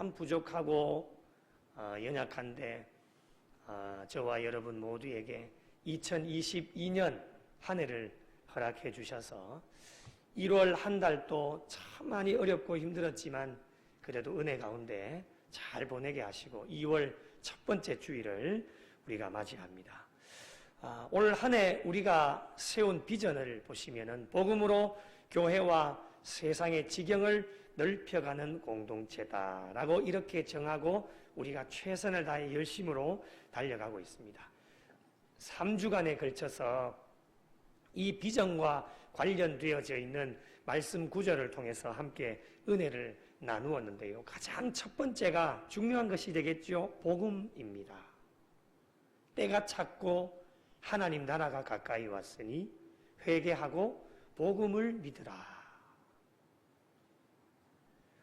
참 부족하고 연약한데 저와 여러분 모두에게 2022년 한 해를 허락해 주셔서 1월 한 달도 참 많이 어렵고 힘들었지만 그래도 은혜 가운데 잘 보내게 하시고 2월 첫 번째 주일을 우리가 맞이합니다. 올 한 해 우리가 세운 비전을 보시면은 복음으로 교회와 세상의 지경을 넓혀가는 공동체다라고 이렇게 정하고 우리가 최선을 다해 열심으로 달려가고 있습니다. 3주간에 걸쳐서 이 비전과 관련되어져 있는 말씀 구절을 통해서 함께 은혜를 나누었는데요. 가장 첫 번째가 중요한 것이 되겠죠. 복음입니다. 때가 찼고 하나님 나라가 가까이 왔으니 회개하고 복음을 믿으라.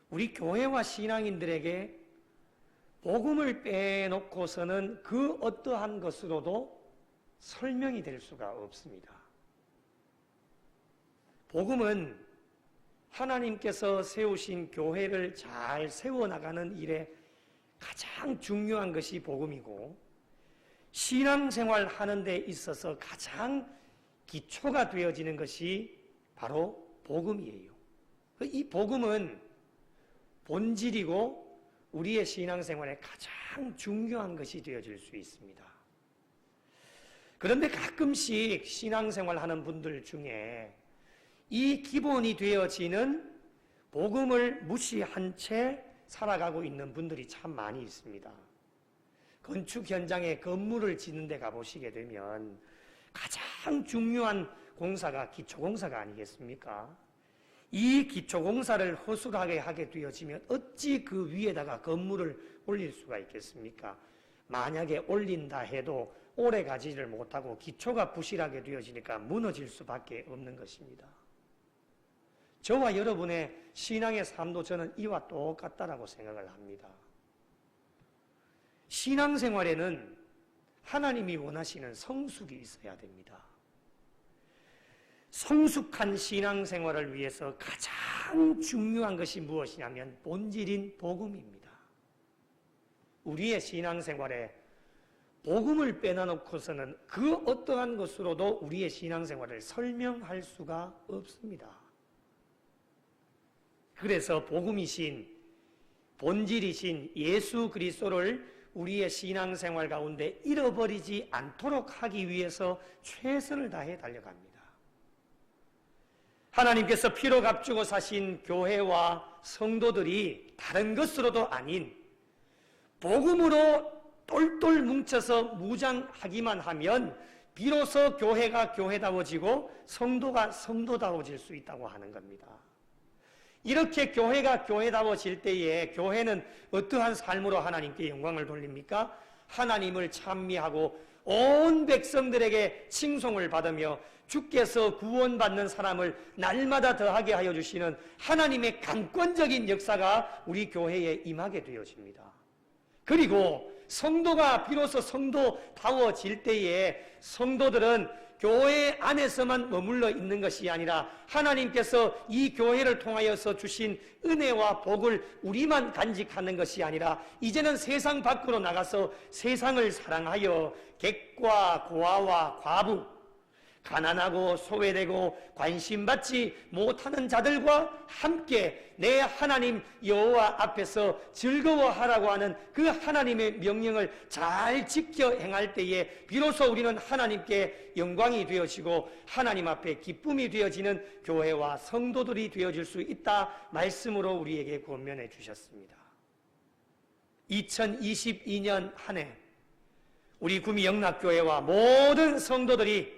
우리 교회와 신앙인들에게 복음을 빼놓고서는 그 어떠한 것으로도 설명이 될 수가 없습니다. 복음은 하나님께서 세우신 교회를 잘 세워나가는 일에 가장 중요한 것이 복음이고 신앙생활 하는 데 있어서 가장 기초가 되어지는 것이 바로 복음이에요. 이 복음은 본질이고 우리의 신앙생활에 가장 중요한 것이 되어질 수 있습니다. 그런데 가끔씩 신앙생활 하는 분들 중에 이 기본이 되어지는 복음을 무시한 채 살아가고 있는 분들이 참 많이 있습니다. 건축 현장에 건물을 짓는 데 가보시게 되면 가장 중요한 공사가 기초공사가 아니겠습니까? 이 기초공사를 허술하게 하게 되어지면 어찌 그 위에다가 건물을 올릴 수가 있겠습니까? 만약에 올린다 해도 오래 가지를 못하고 기초가 부실하게 되어지니까 무너질 수밖에 없는 것입니다. 저와 여러분의 신앙의 삶도 저는 이와 똑같다라고 생각을 합니다. 신앙생활에는 하나님이 원하시는 성숙이 있어야 됩니다. 성숙한 신앙생활을 위해서 가장 중요한 것이 무엇이냐면 본질인 복음입니다. 우리의 신앙생활에 복음을 빼놔놓고서는 그 어떠한 것으로도 우리의 신앙생활을 설명할 수가 없습니다. 그래서 복음이신 본질이신 예수 그리스도를 우리의 신앙생활 가운데 잃어버리지 않도록 하기 위해서 최선을 다해 달려갑니다. 하나님께서 피로 값주고 사신 교회와 성도들이 다른 것으로도 아닌 복음으로 똘똘 뭉쳐서 무장하기만 하면 비로소 교회가 교회다워지고 성도가 성도다워질 수 있다고 하는 겁니다. 이렇게 교회가 교회다워질 때에 교회는 어떠한 삶으로 하나님께 영광을 돌립니까? 하나님을 찬미하고 온 백성들에게 칭송을 받으며 주께서 구원받는 사람을 날마다 더하게 하여 주시는 하나님의 강권적인 역사가 우리 교회에 임하게 되어집니다. 그리고 성도가 비로소 성도다워질 때에 성도들은 교회 안에서만 머물러 있는 것이 아니라 하나님께서 이 교회를 통하여서 주신 은혜와 복을 우리만 간직하는 것이 아니라 이제는 세상 밖으로 나가서 세상을 사랑하여 객과 고아와 과부, 가난하고 소외되고 관심받지 못하는 자들과 함께 내 하나님 여호와 앞에서 즐거워하라고 하는 그 하나님의 명령을 잘 지켜 행할 때에 비로소 우리는 하나님께 영광이 되어지고 하나님 앞에 기쁨이 되어지는 교회와 성도들이 되어질 수 있다 말씀으로 우리에게 권면해 주셨습니다. 2022년 한 해 우리 구미 영락교회와 모든 성도들이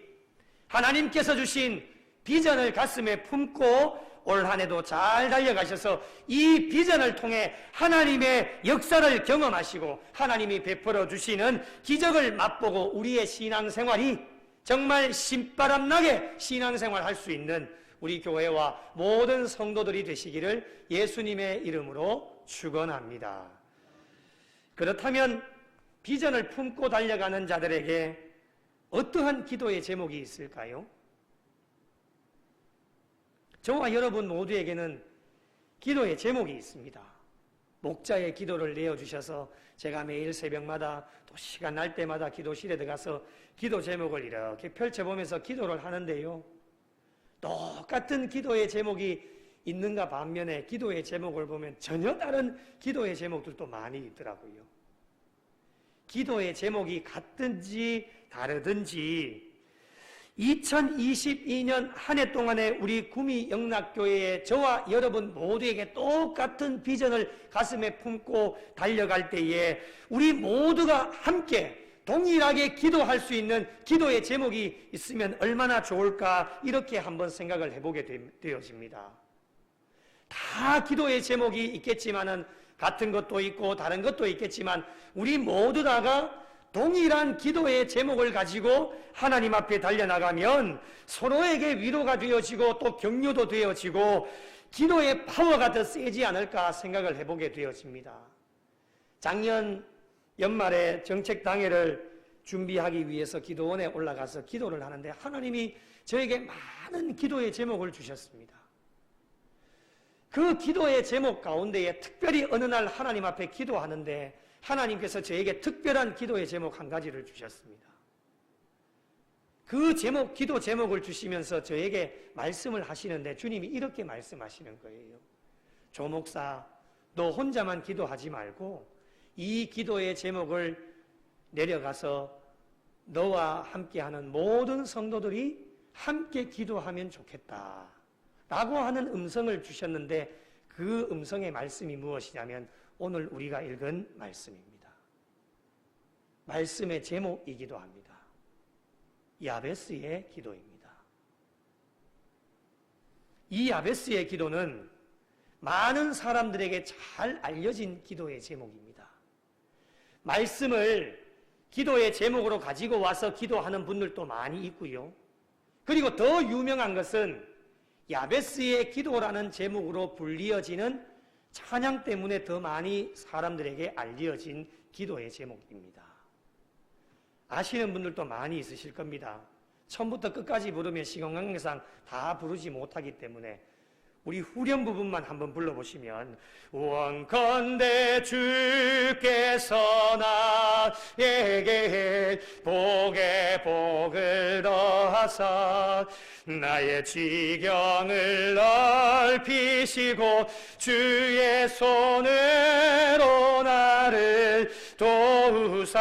하나님께서 주신 비전을 가슴에 품고 올 한 해도 잘 달려가셔서 이 비전을 통해 하나님의 역사를 경험하시고 하나님이 베풀어 주시는 기적을 맛보고 우리의 신앙생활이 정말 신바람나게 신앙생활 할 수 있는 우리 교회와 모든 성도들이 되시기를 예수님의 이름으로 축원합니다. 그렇다면 비전을 품고 달려가는 자들에게 어떠한 기도의 제목이 있을까요? 저와 여러분 모두에게는 기도의 제목이 있습니다. 목자의 기도를 내어주셔서 제가 매일 새벽마다 또 시간 날 때마다 기도실에 들어가서 기도 제목을 이렇게 펼쳐보면서 기도를 하는데요. 똑같은 기도의 제목이 있는가 반면에 기도의 제목을 보면 전혀 다른 기도의 제목들도 많이 있더라고요. 기도의 제목이 같든지 다르든지 2022년 한 해 동안에 우리 구미 영락교회의 저와 여러분 모두에게 똑같은 비전을 가슴에 품고 달려갈 때에 우리 모두가 함께 동일하게 기도할 수 있는 기도의 제목이 있으면 얼마나 좋을까 이렇게 한번 생각을 해보게 되어집니다. 다 기도의 제목이 있겠지만은 같은 것도 있고 다른 것도 있겠지만 우리 모두 다가 동일한 기도의 제목을 가지고 하나님 앞에 달려나가면 서로에게 위로가 되어지고 또 격려도 되어지고 기도의 파워가 더 세지 않을까 생각을 해보게 되어집니다. 작년 연말에 정책당회를 준비하기 위해서 기도원에 올라가서 기도를 하는데 하나님이 저에게 많은 기도의 제목을 주셨습니다. 그 기도의 제목 가운데에 특별히 어느 날 하나님 앞에 기도하는데 하나님께서 저에게 특별한 기도의 제목 한 가지를 주셨습니다. 그 제목, 기도 제목을 주시면서 저에게 말씀을 하시는데 주님이 이렇게 말씀하시는 거예요. 조 목사, 너 혼자만 기도하지 말고 이 기도의 제목을 내려가서 너와 함께하는 모든 성도들이 함께 기도하면 좋겠다 라고 하는 음성을 주셨는데 그 음성의 말씀이 무엇이냐면 오늘 우리가 읽은 말씀입니다. 말씀의 제목이기도 합니다. 야베스의 기도입니다. 이 야베스의 기도는 많은 사람들에게 잘 알려진 기도의 제목입니다. 말씀을 기도의 제목으로 가지고 와서 기도하는 분들도 많이 있고요. 그리고 더 유명한 것은 야베스의 기도라는 제목으로 불리어지는 찬양 때문에 더 많이 사람들에게 알려진 기도의 제목입니다. 아시는 분들도 많이 있으실 겁니다. 처음부터 끝까지 부르면 시간관계상 다 부르지 못하기 때문에 우리 후렴 부분만 한번 불러보시면 원컨대 주께서 나에게 복에 복을 더하사 나의 지경을 넓히시고 주의 손으로 나를 도우사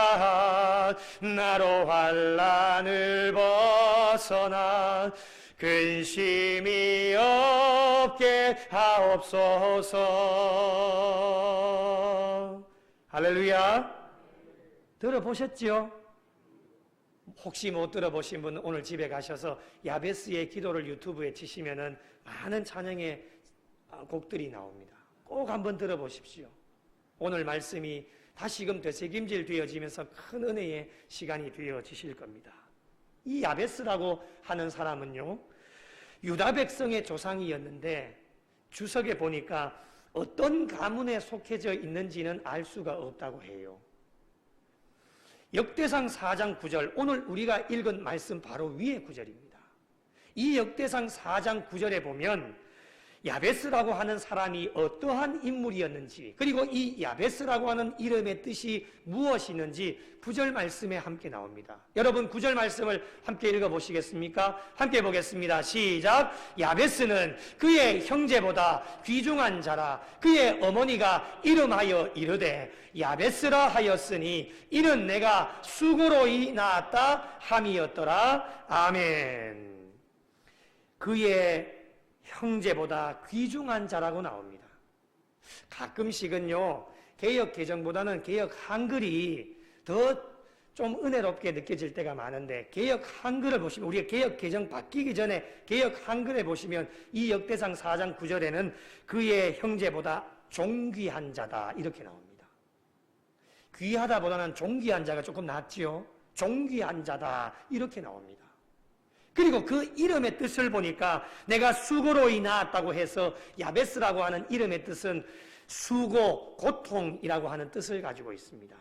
나로 환난을 벗어나 근심이 없게 하옵소서. 할렐루야. 들어보셨죠? 혹시 못 들어보신 분은 오늘 집에 가셔서 야베스의 기도를 유튜브에 치시면은 많은 찬양의 곡들이 나옵니다. 꼭 한번 들어보십시오. 오늘 말씀이 다시금 되새김질 되어지면서 큰 은혜의 시간이 되어지실 겁니다. 이 야베스라고 하는 사람은요, 유다 백성의 조상이었는데 주석에 보니까 어떤 가문에 속해져 있는지는 알 수가 없다고 해요. 역대상 4장 9절, 오늘 우리가 읽은 말씀 바로 위의 구절입니다. 이 역대상 4장 9절에 보면 야베스라고 하는 사람이 어떠한 인물이었는지, 그리고 이 야베스라고 하는 이름의 뜻이 무엇이는지 9절 말씀에 함께 나옵니다. 여러분 9절 말씀을 함께 읽어보시겠습니까? 함께 보겠습니다. 시작. 야베스는 그의 형제보다 귀중한 자라. 그의 어머니가 이름하여 이르되 야베스라 하였으니 이는 내가 수고로이 낳았다 함이었더라. 아멘. 그의 형제보다 귀중한 자라고 나옵니다. 가끔씩은요, 개역 개정보다는 개역 한글이 더 좀 은혜롭게 느껴질 때가 많은데, 개역 한글을 보시면, 우리가 개역 개정 바뀌기 전에 개역 한글에 보시면 이 역대상 4장 9절에는 그의 형제보다 존귀한 자다 이렇게 나옵니다. 귀하다 보다는 존귀한 자가 조금 낫지요. 존귀한 자다 이렇게 나옵니다. 그리고 그 이름의 뜻을 보니까 내가 수고로이 낳았다고 해서 야베스라고 하는 이름의 뜻은 수고, 고통이라고 하는 뜻을 가지고 있습니다.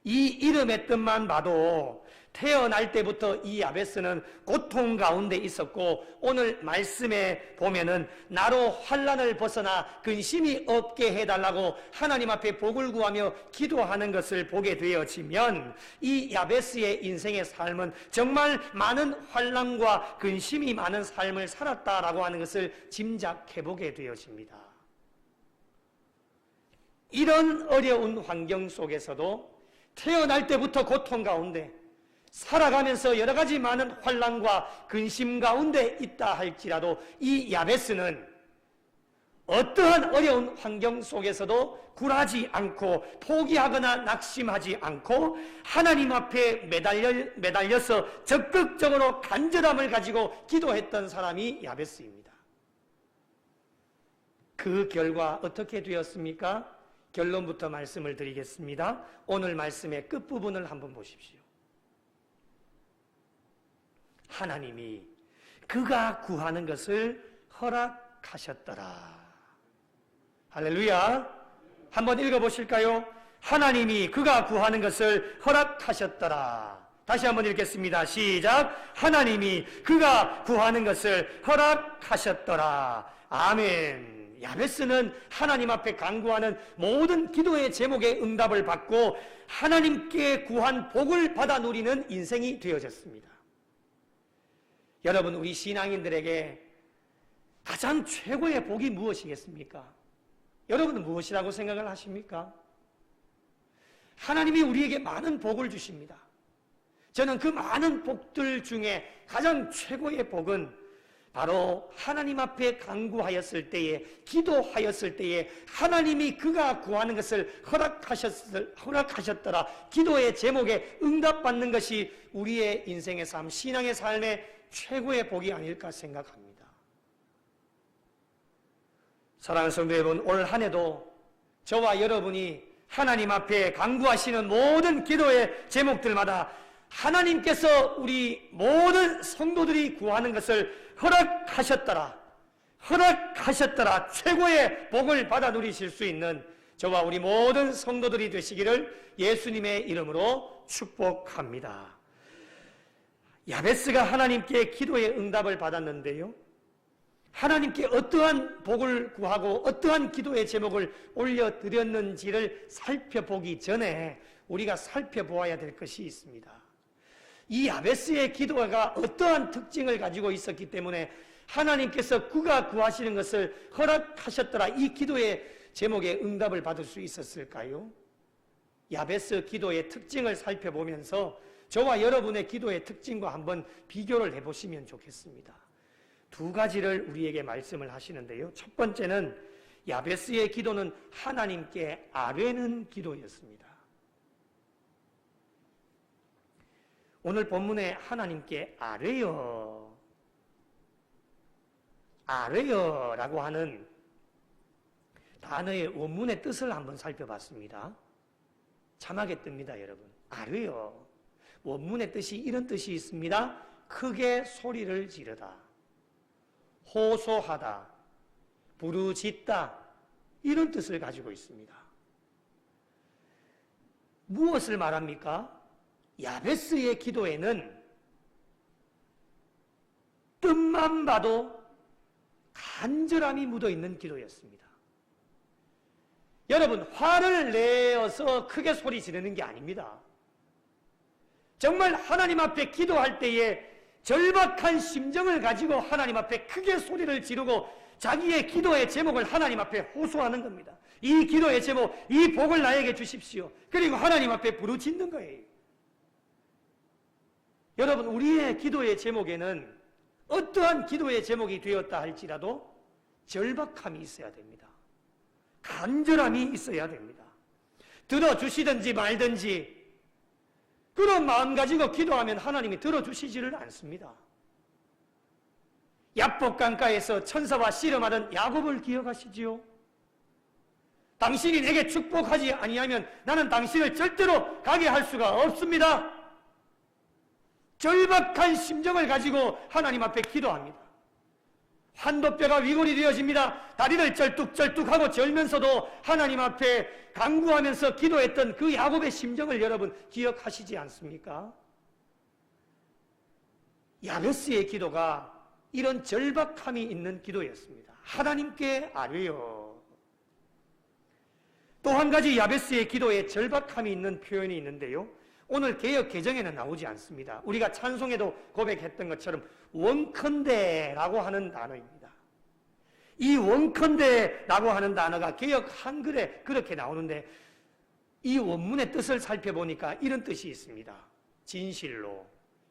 이 이름의 뜻만 봐도 태어날 때부터 이 야베스는 고통 가운데 있었고, 오늘 말씀에 보면은 나로 환난을 벗어나 근심이 없게 해달라고 하나님 앞에 복을 구하며 기도하는 것을 보게 되어지면, 이 야베스의 인생의 삶은 정말 많은 환난과 근심이 많은 삶을 살았다라고 하는 것을 짐작해 보게 되어집니다. 이런 어려운 환경 속에서도 태어날 때부터 고통 가운데 살아가면서 여러 가지 많은 환난과 근심 가운데 있다 할지라도 이 야베스는 어떠한 어려운 환경 속에서도 굴하지 않고 포기하거나 낙심하지 않고 하나님 앞에 매달려서 적극적으로 간절함을 가지고 기도했던 사람이 야베스입니다. 그 결과 어떻게 되었습니까? 결론부터 말씀을 드리겠습니다. 오늘 말씀의 끝부분을 한번 보십시오. 하나님이 그가 구하는 것을 허락하셨더라. 할렐루야. 한번 읽어보실까요? 하나님이 그가 구하는 것을 허락하셨더라. 다시 한번 읽겠습니다. 시작. 하나님이 그가 구하는 것을 허락하셨더라. 아멘. 야베스는 하나님 앞에 간구하는 모든 기도의 제목에 응답을 받고 하나님께 구한 복을 받아 누리는 인생이 되어졌습니다. 여러분, 우리 신앙인들에게 가장 최고의 복이 무엇이겠습니까? 여러분은 무엇이라고 생각을 하십니까? 하나님이 우리에게 많은 복을 주십니다. 저는 그 많은 복들 중에 가장 최고의 복은 바로 하나님 앞에 간구하였을 때에, 기도하였을 때에 하나님이 그가 구하는 것을 허락하셨더라. 기도의 제목에 응답받는 것이 우리의 인생의 삶, 신앙의 삶의 최고의 복이 아닐까 생각합니다. 사랑하는 성도 여러분, 올 한 해도 저와 여러분이 하나님 앞에 간구하시는 모든 기도의 제목들마다 하나님께서 우리 모든 성도들이 구하는 것을 허락하셨더라. 허락하셨더라. 최고의 복을 받아 누리실 수 있는 저와 우리 모든 성도들이 되시기를 예수님의 이름으로 축복합니다. 야베스가 하나님께 기도의 응답을 받았는데요, 하나님께 어떠한 복을 구하고 어떠한 기도의 제목을 올려드렸는지를 살펴보기 전에 우리가 살펴보아야 될 것이 있습니다. 이 야베스의 기도가 어떠한 특징을 가지고 있었기 때문에 하나님께서 그가 구하시는 것을 허락하셨더라, 이 기도의 제목에 응답을 받을 수 있었을까요? 야베스 기도의 특징을 살펴보면서 저와 여러분의 기도의 특징과 한번 비교를 해보시면 좋겠습니다. 두 가지를 우리에게 말씀을 하시는데요, 첫 번째는 야베스의 기도는 하나님께 아뢰는 기도였습니다. 오늘 본문에 하나님께 아뢰요, 아뢰요라고 하는 단어의 원문의 뜻을 한번 살펴봤습니다. 자막에 뜹니다, 여러분. 아뢰요. 원문의 뜻이 이런 뜻이 있습니다. 크게 소리를 지르다, 호소하다, 부르짖다, 이런 뜻을 가지고 있습니다. 무엇을 말합니까? 야베스의 기도에는 뜻만 봐도 간절함이 묻어있는 기도였습니다. 여러분, 화를 내어서 크게 소리 지르는 게 아닙니다. 정말 하나님 앞에 기도할 때에 절박한 심정을 가지고 하나님 앞에 크게 소리를 지르고 자기의 기도의 제목을 하나님 앞에 호소하는 겁니다. 이 기도의 제목, 이 복을 나에게 주십시오. 그리고 하나님 앞에 부르짖는 거예요. 여러분, 우리의 기도의 제목에는 어떠한 기도의 제목이 되었다 할지라도 절박함이 있어야 됩니다. 간절함이 있어야 됩니다. 들어주시든지 말든지 그런 마음 가지고 기도하면 하나님이 들어주시지를 않습니다. 야복강가에서 천사와 씨름하던 야곱을 기억하시지요? 당신이 내게 축복하지 아니하면 나는 당신을 절대로 가게 할 수가 없습니다. 절박한 심정을 가지고 하나님 앞에 기도합니다. 환도뼈가 위골이 되어집니다. 다리를 쩔뚝쩔뚝하고 절면서도 하나님 앞에 간구하면서 기도했던 그 야곱의 심정을 여러분 기억하시지 않습니까? 야베스의 기도가 이런 절박함이 있는 기도였습니다. 하나님께 아뢰어. 또 한 가지 야베스의 기도에 절박함이 있는 표현이 있는데요. 오늘 개역 개정에는 나오지 않습니다. 우리가 찬송에도 고백했던 것처럼 원컨대라고 하는 단어입니다. 이 원컨대라고 하는 단어가 개역 한글에 그렇게 나오는데 이 원문의 뜻을 살펴보니까 이런 뜻이 있습니다. 진실로,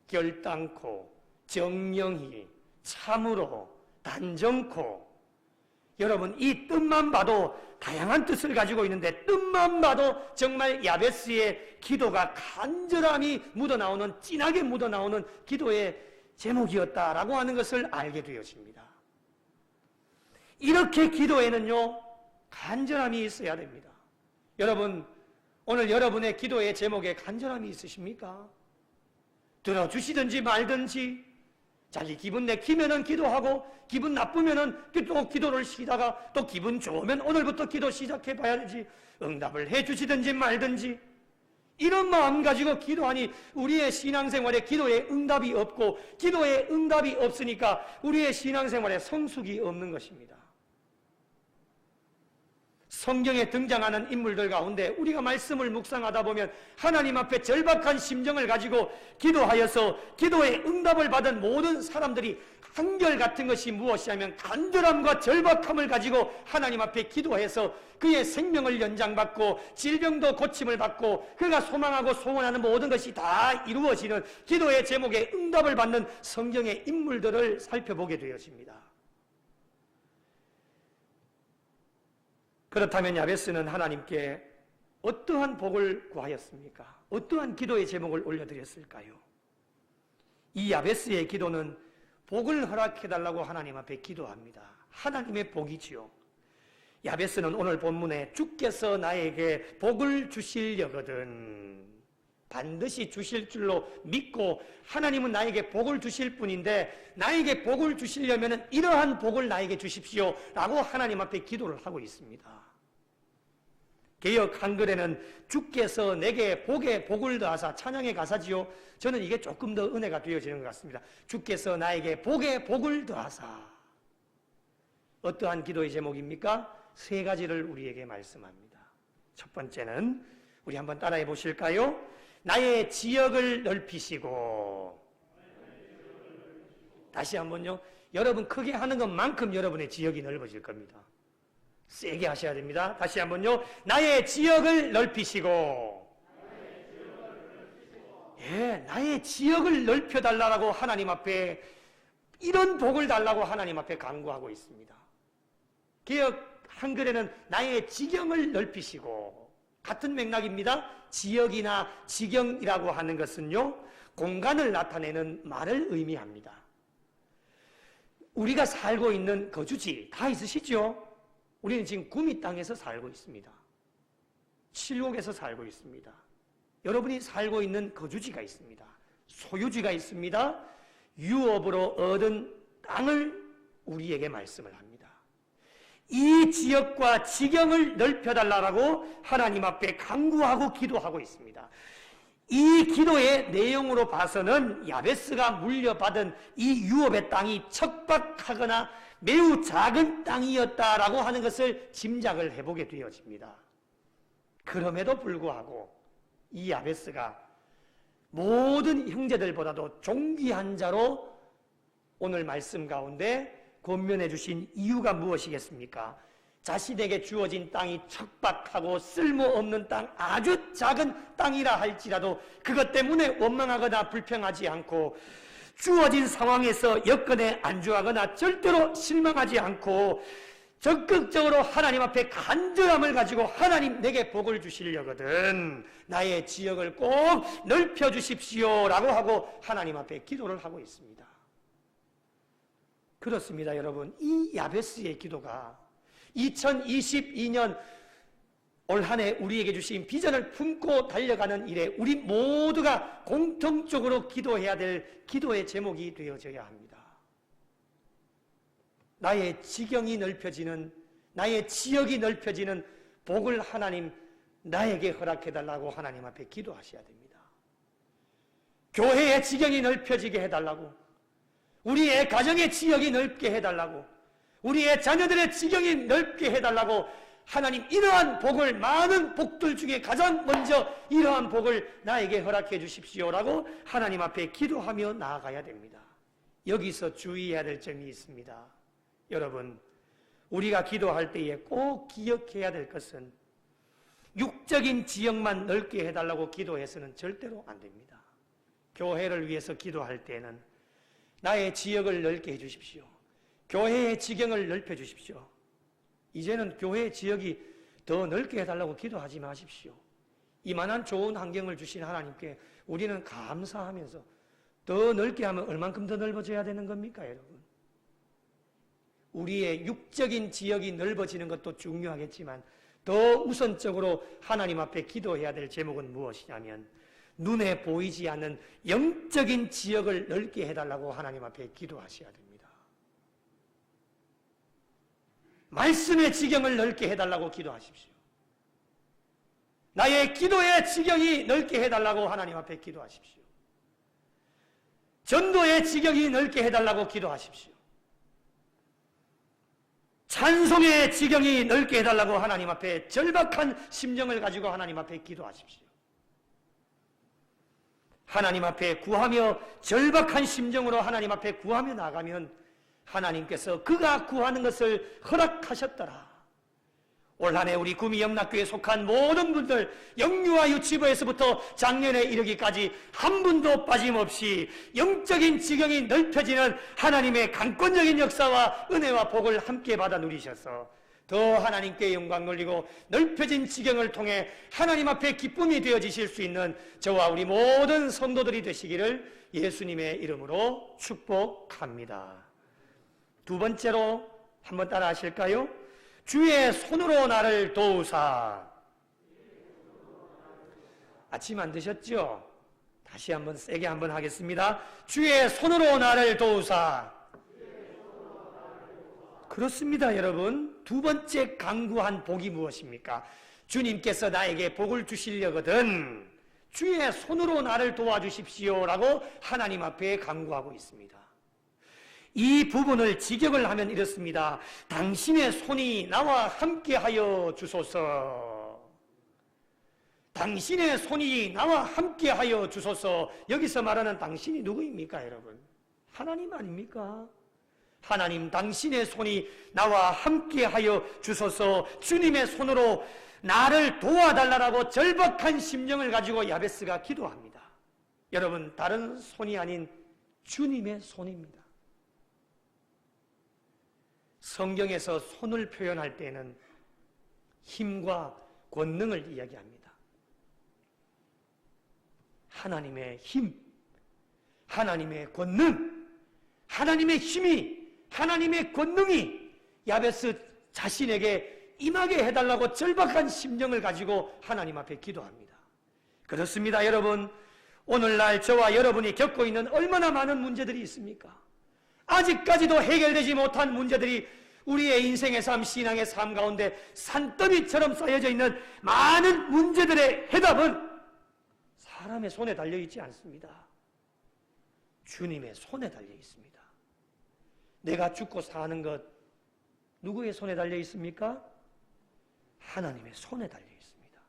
결단코, 정령히, 참으로, 단정코. 여러분 이 뜻만 봐도 다양한 뜻을 가지고 있는데 뜻만 봐도 정말 야베스의 기도가 간절함이 묻어나오는, 진하게 묻어나오는 기도의 제목이었다라고 하는 것을 알게 되어집니다. 이렇게 기도에는요 간절함이 있어야 됩니다. 여러분 오늘 여러분의 기도의 제목에 간절함이 있으십니까? 들어주시든지 말든지 자기 기분 내키면은 기도하고 기분 나쁘면은 또 기도를 쉬다가 또 기분 좋으면 오늘부터 기도 시작해 봐야 되지, 응답을 해 주시든지 말든지 이런 마음 가지고 기도하니 우리의 신앙생활에 기도에 응답이 없고 기도에 응답이 없으니까 우리의 신앙생활에 성숙이 없는 것입니다. 성경에 등장하는 인물들 가운데 우리가 말씀을 묵상하다 보면 하나님 앞에 절박한 심정을 가지고 기도하여서 기도에 응답을 받은 모든 사람들이 한결같은 것이 무엇이냐면 간절함과 절박함을 가지고 하나님 앞에 기도해서 그의 생명을 연장받고 질병도 고침을 받고 그가 소망하고 소원하는 모든 것이 다 이루어지는 기도의 제목에 응답을 받는 성경의 인물들을 살펴보게 되어집니다. 그렇다면 야베스는 하나님께 어떠한 복을 구하였습니까? 어떠한 기도의 제목을 올려드렸을까요? 이 야베스의 기도는 복을 허락해달라고 하나님 앞에 기도합니다. 하나님의 복이지요. 야베스는 오늘 본문에 주께서 나에게 복을 주시려거든 반드시 주실 줄로 믿고 하나님은 나에게 복을 주실 뿐인데 나에게 복을 주시려면 이러한 복을 나에게 주십시오 라고 하나님 앞에 기도를 하고 있습니다. 개역 한글에는 주께서 내게 복에 복을 더하사, 찬양의 가사지요. 저는 이게 조금 더 은혜가 되어지는 것 같습니다. 주께서 나에게 복에 복을 더하사. 어떠한 기도의 제목입니까? 세 가지를 우리에게 말씀합니다. 첫 번째는 우리 한번 따라해 보실까요? 나의 지역을 넓히시고. 다시 한번요. 여러분 크게 하는 것만큼 여러분의 지역이 넓어질 겁니다. 세게 하셔야 됩니다. 다시 한번요. 나의 지역을 넓히시고. 예, 나의 지역을 넓혀달라고 하나님 앞에 이런 복을 달라고 하나님 앞에 간구하고 있습니다. 개역 한글에는 나의 지경을 넓히시고 같은 맥락입니다. 지역이나 지경이라고 하는 것은요 공간을 나타내는 말을 의미합니다. 우리가 살고 있는 거주지 다 있으시죠? 우리는 지금 구미 땅에서 살고 있습니다. 칠곡에서 살고 있습니다. 여러분이 살고 있는 거주지가 있습니다. 소유지가 있습니다. 유업으로 얻은 땅을 우리에게 말씀을 합니다. 이 지역과 지경을 넓혀달라고 하나님 앞에 간구하고 기도하고 있습니다. 이 기도의 내용으로 봐서는 야베스가 물려받은 이 유업의 땅이 척박하거나 매우 작은 땅이었다라고 하는 것을 짐작을 해보게 되어집니다. 그럼에도 불구하고 이 야베스가 모든 형제들보다도 존귀한 자로 오늘 말씀 가운데 권면해 주신 이유가 무엇이겠습니까? 자신에게 주어진 땅이 척박하고 쓸모없는 땅, 아주 작은 땅이라 할지라도 그것 때문에 원망하거나 불평하지 않고 주어진 상황에서 여건에 안주하거나 절대로 실망하지 않고 적극적으로 하나님 앞에 간절함을 가지고 하나님 내게 복을 주시려거든 나의 지역을 꼭 넓혀주십시오 라고 하고 하나님 앞에 기도를 하고 있습니다. 그렇습니다. 여러분, 이 야베스의 기도가 2022년 올 한 해 우리에게 주신 비전을 품고 달려가는 일에 우리 모두가 공통적으로 기도해야 될 기도의 제목이 되어져야 합니다. 나의 지경이 넓혀지는, 나의 지역이 넓혀지는 복을 하나님 나에게 허락해달라고 하나님 앞에 기도하셔야 됩니다. 교회의 지경이 넓혀지게 해달라고, 우리의 가정의 지역이 넓게 해달라고, 우리의 자녀들의 지경이 넓게 해달라고, 하나님 이러한 복을, 많은 복들 중에 가장 먼저 이러한 복을 나에게 허락해 주십시오라고 하나님 앞에 기도하며 나아가야 됩니다. 여기서 주의해야 될 점이 있습니다. 여러분, 우리가 기도할 때에 꼭 기억해야 될 것은 육적인 지역만 넓게 해달라고 기도해서는 절대로 안 됩니다. 교회를 위해서 기도할 때는 나의 지역을 넓게 해주십시오. 교회의 지경을 넓혀 주십시오. 이제는 교회의 지역이 더 넓게 해달라고 기도하지 마십시오. 이만한 좋은 환경을 주신 하나님께 우리는 감사하면서 더 넓게 하면 얼만큼 더 넓어져야 되는 겁니까, 여러분? 우리의 육적인 지역이 넓어지는 것도 중요하겠지만 더 우선적으로 하나님 앞에 기도해야 될 제목은 무엇이냐면 눈에 보이지 않는 영적인 지역을 넓게 해달라고 하나님 앞에 기도하셔야 됩니다. 말씀의 지경을 넓게 해달라고 기도하십시오. 나의 기도의 지경이 넓게 해달라고 하나님 앞에 기도하십시오. 전도의 지경이 넓게 해달라고 기도하십시오. 찬송의 지경이 넓게 해달라고 하나님 앞에 절박한 심정을 가지고 하나님 앞에 기도하십시오. 하나님 앞에 구하며 절박한 심정으로 하나님 앞에 구하며 나가면 하나님께서 그가 구하는 것을 허락하셨더라. 올 한 해 우리 구미 영락교회에 속한 모든 분들, 영유아 유치부에서부터 작년에 이르기까지 한 분도 빠짐없이 영적인 지경이 넓혀지는 하나님의 강권적인 역사와 은혜와 복을 함께 받아 누리셔서 더 하나님께 영광 돌리고 넓혀진 지경을 통해 하나님 앞에 기쁨이 되어지실 수 있는 저와 우리 모든 성도들이 되시기를 예수님의 이름으로 축복합니다. 두 번째로 한번 따라 하실까요? 주의 손으로 나를 도우사. 아침 안 드셨죠? 다시 한번 세게 한번 하겠습니다. 주의 손으로 나를 도우사. 그렇습니다, 여러분. 두 번째 강구한 복이 무엇입니까? 주님께서 나에게 복을 주시려거든 주의 손으로 나를 도와주십시오라고 하나님 앞에 강구하고 있습니다. 이 부분을 직역을 하면 이렇습니다. 당신의 손이 나와 함께하여 주소서. 당신의 손이 나와 함께하여 주소서. 여기서 말하는 당신이 누구입니까, 여러분? 하나님 아닙니까? 하나님, 당신의 손이 나와 함께하여 주소서. 주님의 손으로 나를 도와달라고 절박한 심정을 가지고 야베스가 기도합니다. 여러분, 다른 손이 아닌 주님의 손입니다. 성경에서 손을 표현할 때는 힘과 권능을 이야기합니다. 하나님의 힘, 하나님의 권능, 하나님의 힘이, 하나님의 권능이 야베스 자신에게 임하게 해달라고 절박한 심정을 가지고 하나님 앞에 기도합니다. 그렇습니다, 여러분. 오늘날 저와 여러분이 겪고 있는 얼마나 많은 문제들이 있습니까? 아직까지도 해결되지 못한 문제들이 우리의 인생의 삶, 신앙의 삶 가운데 산더미처럼 쌓여져 있는 많은 문제들의 해답은 사람의 손에 달려있지 않습니다. 주님의 손에 달려 있습니다. 내가 죽고 사는 것 누구의 손에 달려 있습니까? 하나님의 손에 달려 있습니다.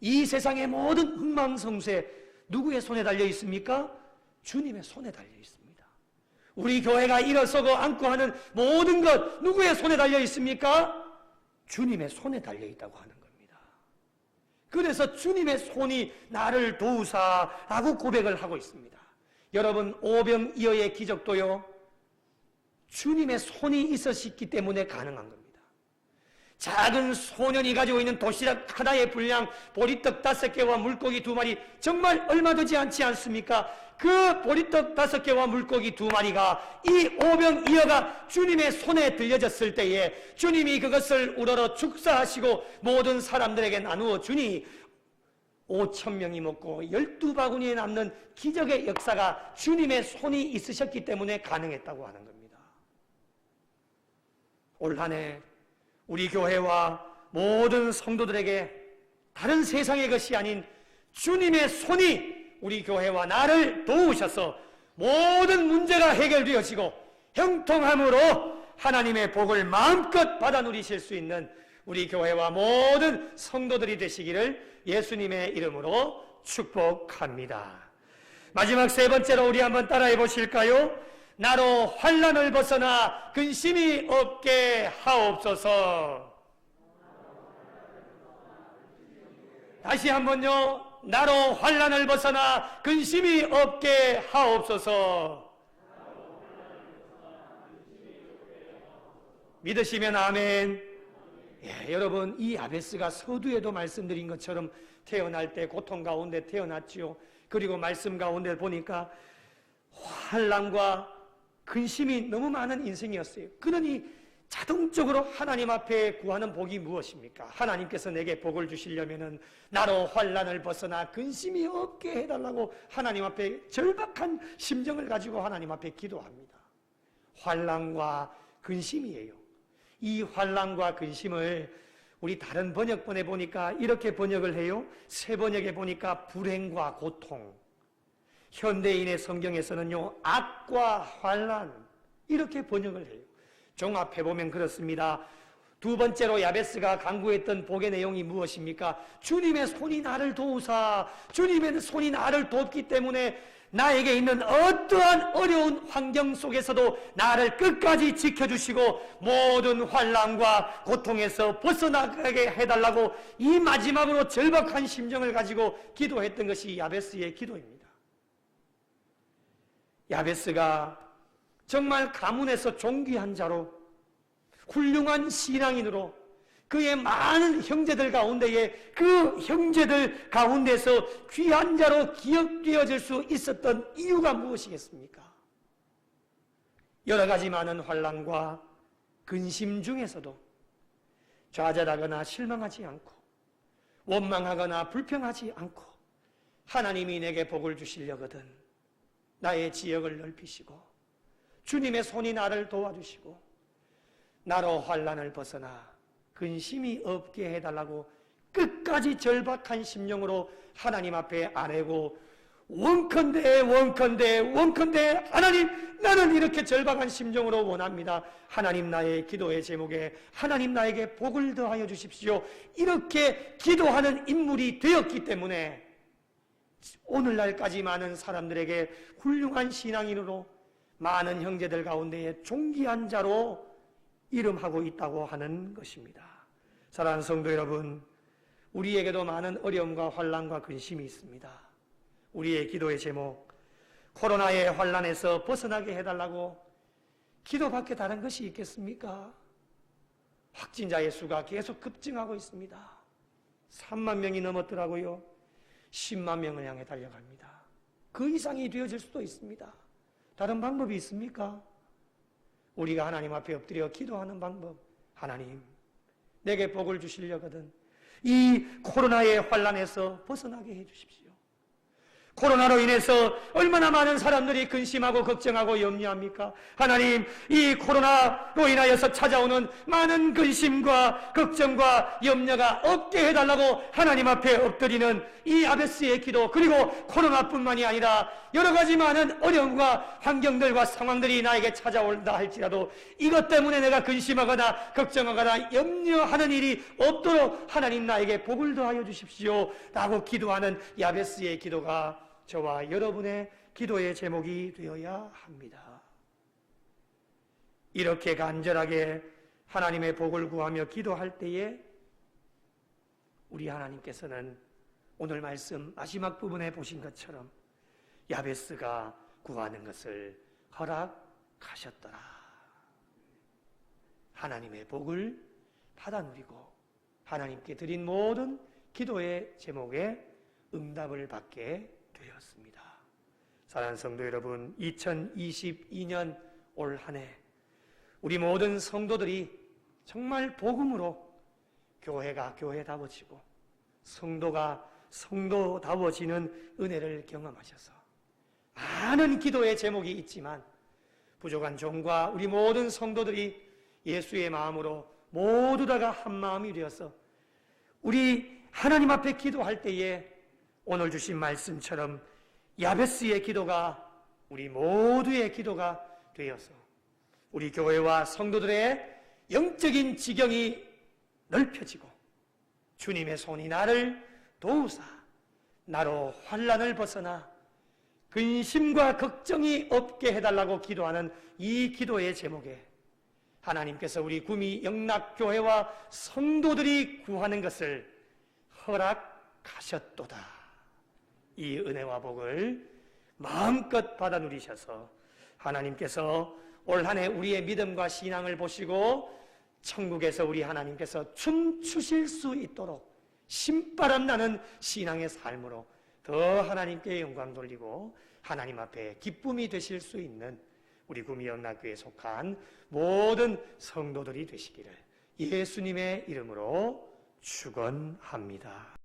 이 세상의 모든 흥망성쇠 누구의 손에 달려 있습니까? 주님의 손에 달려 있습니다. 우리 교회가 일어서고 앉고 하는 모든 것 누구의 손에 달려 있습니까? 주님의 손에 달려 있다고 하는 겁니다. 그래서 주님의 손이 나를 도우사라고 고백을 하고 있습니다. 여러분, 오병이어의 기적도요, 주님의 손이 있으셨기 때문에 가능한 겁니다. 작은 소년이 가지고 있는 도시락 하나의 분량, 보리떡 5개와 물고기 2마리, 정말 얼마 되지 않지 않습니까? 그 보리떡 5개와 물고기 2마리가 이 오병이어가 주님의 손에 들려졌을 때에 주님이 그것을 우러러 축사하시고 모든 사람들에게 나누어 주니 5,000명이 먹고 12바구니에 남는 기적의 역사가 주님의 손이 있으셨기 때문에 가능했다고 하는 겁니다. 올 한 해 우리 교회와 모든 성도들에게 다른 세상의 것이 아닌 주님의 손이 우리 교회와 나를 도우셔서 모든 문제가 해결되어지고 형통함으로 하나님의 복을 마음껏 받아 누리실 수 있는 우리 교회와 모든 성도들이 되시기를 예수님의 이름으로 축복합니다. 마지막 세 번째로 우리 한번 따라해 보실까요? 나로 환난을 벗어나 근심이 없게 하옵소서. 다시 한번요. 나로 환난을 벗어나 근심이 없게 하옵소서. 믿으시면 아멘. 예, 여러분, 이 야베스가 서두에도 말씀드린 것처럼 태어날 때 고통 가운데 태어났지요. 그리고 말씀 가운데 보니까 환난과 근심이 너무 많은 인생이었어요. 그러니 자동적으로 하나님 앞에 구하는 복이 무엇입니까? 하나님께서 내게 복을 주시려면은 나로 환난을 벗어나 근심이 없게 해달라고 하나님 앞에 절박한 심정을 가지고 하나님 앞에 기도합니다. 환난과 근심이에요. 이 환난과 근심을 우리 다른 번역본에 보니까 이렇게 번역을 해요. 새 번역에 보니까 불행과 고통. 현대인의 성경에서는요, 악과 환난 이렇게 번역을 해요. 종합해보면 그렇습니다. 두 번째로 야베스가 간구했던 복의 내용이 무엇입니까? 주님의 손이 나를 도우사, 주님의 손이 나를 돕기 때문에 나에게 있는 어떠한 어려운 환경 속에서도 나를 끝까지 지켜주시고 모든 환난과 고통에서 벗어나게 해달라고 이 마지막으로 절박한 심정을 가지고 기도했던 것이 야베스의 기도입니다. 야베스가 정말 가문에서 존귀한 자로 훌륭한 신앙인으로 그의 많은 형제들 가운데에 그 형제들 가운데서 귀한 자로 기억되어질 수 있었던 이유가 무엇이겠습니까? 여러 가지 많은 환난과 근심 중에서도 좌절하거나 실망하지 않고 원망하거나 불평하지 않고 하나님이 내게 복을 주시려거든 나의 지역을 넓히시고 주님의 손이 나를 도와주시고 나로 환난을 벗어나 근심이 없게 해달라고 끝까지 절박한 심령으로 하나님 앞에 아뢰고 원컨대 하나님 나는 이렇게 절박한 심정으로 원합니다. 하나님 나의 기도의 제목에 하나님 나에게 복을 더하여 주십시오. 이렇게 기도하는 인물이 되었기 때문에 오늘날까지 많은 사람들에게 훌륭한 신앙인으로 많은 형제들 가운데에 존귀한 자로 이름하고 있다고 하는 것입니다. 사랑하는 성도 여러분, 우리에게도 많은 어려움과 환난과 근심이 있습니다. 우리의 기도의 제목, 코로나의 환난에서 벗어나게 해달라고 기도밖에 다른 것이 있겠습니까? 확진자의 수가 계속 급증하고 있습니다. 3만 명이 넘었더라고요. 10만 명을 향해 달려갑니다. 그 이상이 되어질 수도 있습니다. 다른 방법이 있습니까? 우리가 하나님 앞에 엎드려 기도하는 방법, 하나님 내게 복을 주시려거든 이 코로나의 환난에서 벗어나게 해주십시오. 코로나로 인해서 얼마나 많은 사람들이 근심하고 걱정하고 염려합니까? 하나님, 이 코로나로 인하여서 찾아오는 많은 근심과 걱정과 염려가 없게 해달라고 하나님 앞에 엎드리는 이 야베스의 기도, 그리고 코로나뿐만이 아니라 여러 가지 많은 어려움과 환경들과 상황들이 나에게 찾아온다 할지라도 이것 때문에 내가 근심하거나 걱정하거나 염려하는 일이 없도록 하나님 나에게 복을 더하여 주십시오 라고 기도하는 야베스의 기도가 저와 여러분의 기도의 제목이 되어야 합니다. 이렇게 간절하게 하나님의 복을 구하며 기도할 때에 우리 하나님께서는 오늘 말씀 마지막 부분에 보신 것처럼 야베스가 구하는 것을 허락하셨더라. 하나님의 복을 받아 누리고 하나님께 드린 모든 기도의 제목에 응답을 받게 되었습니다. 사랑하는 성도 여러분, 2022년 올 한 해 우리 모든 성도들이 정말 복음으로 교회가 교회다워지고 성도가 성도다워지는 은혜를 경험하셔서 많은 기도의 제목이 있지만 부족한 종과 우리 모든 성도들이 예수의 마음으로 모두 다가 한 마음이 되어서 우리 하나님 앞에 기도할 때에 오늘 주신 말씀처럼 야베스의 기도가 우리 모두의 기도가 되어서 우리 교회와 성도들의 영적인 지경이 넓혀지고 주님의 손이 나를 도우사 나로 환난을 벗어나 근심과 걱정이 없게 해달라고 기도하는 이 기도의 제목에 하나님께서 우리 구미 영락교회와 성도들이 구하는 것을 허락하셨도다. 이 은혜와 복을 마음껏 받아 누리셔서 하나님께서 올 한 해 우리의 믿음과 신앙을 보시고 천국에서 우리 하나님께서 춤추실 수 있도록 신바람 나는 신앙의 삶으로 더 하나님께 영광 돌리고 하나님 앞에 기쁨이 되실 수 있는 우리 구미 영락교회에 속한 모든 성도들이 되시기를 예수님의 이름으로 축원합니다.